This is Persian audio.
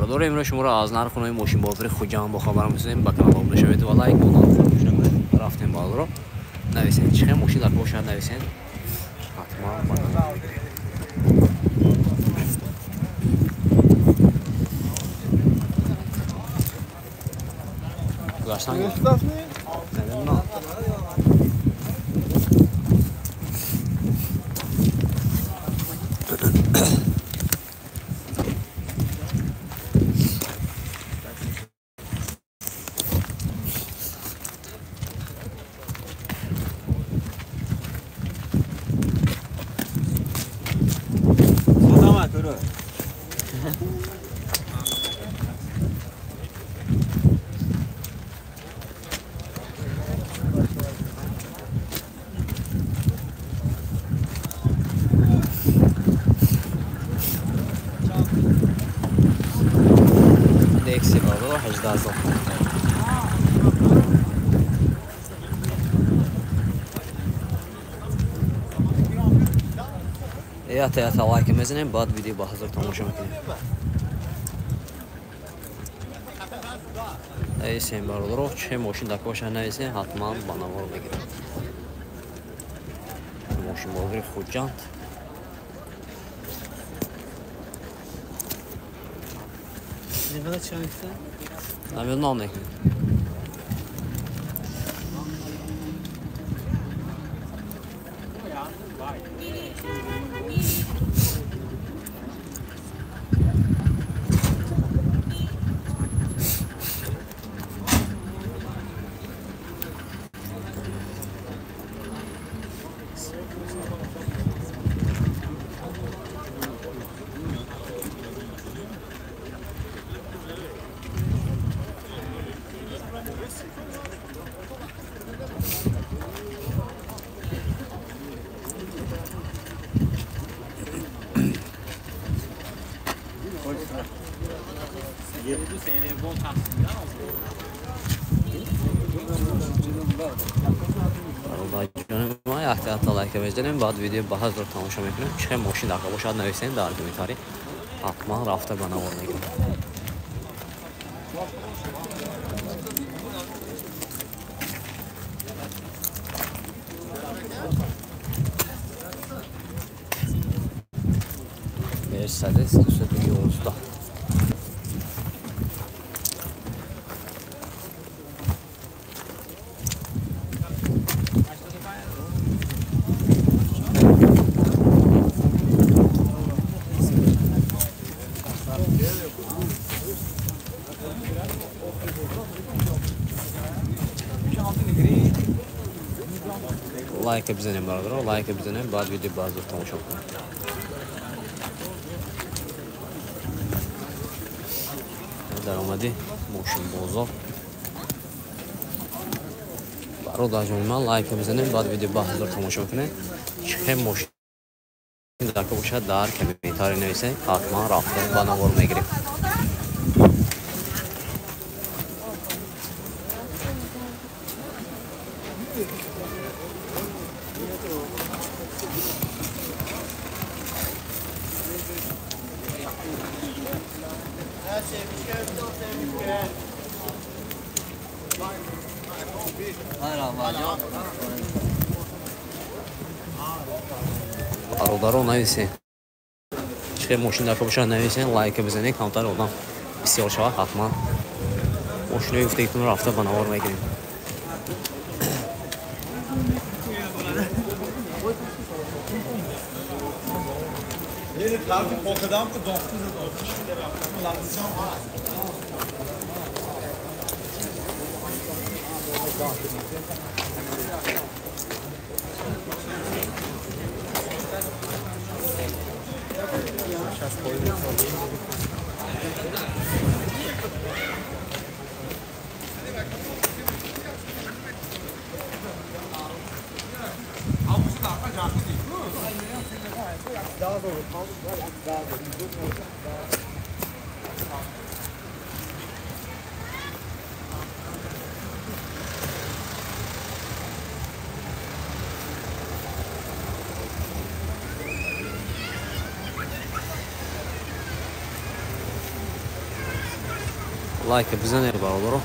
برادر امروز شما را از نرخ نوع ماشین بازار خوجان با خبر می‌رسونیم. با کانال آموزش شوید و لایک کنید. رفتیم بالا رو نویسین چه ماشین در باشه نویسین حتما گذاشتن نه دکسی برادر 18000 یا تا لایک میزنیم بعد ویدیو با حضور تماشا میکنیم. نویسین برادر چه ماشین داشته باشه نویسین حتما با نامور بگیرید. ماشین بازار خوجان ne kadar çayıksa? نمیدونم نامه ما احتیاط لایک بزنیم بعد ویدیو با حضور تماشا میکنیم. چه ماشین داشته باشه نویسین در کامنتاری حتما رفته با نامور میگیریم. Mercedes 211 لایک بزنیم برادر لایک بزنیم بعد ویدیو باز تماشا کنیم. در اومدی ماشین بازار برادر جان لایک بزنیم بعد ویدیو باز تماشا کنیم. چه ماشین داشته باشه در کامنتاری نویسین حتما رفته با نامور میگیریم. برادر نویسین چه ماشین داشته باشه نویسین لایک بزنید کامنتار اونم بسیار شود حتما ماشین گفتگیتون رفته با نامور میگیریم. Yeni tarif o kadar mı dostuz Like bizə nə bağlı olur?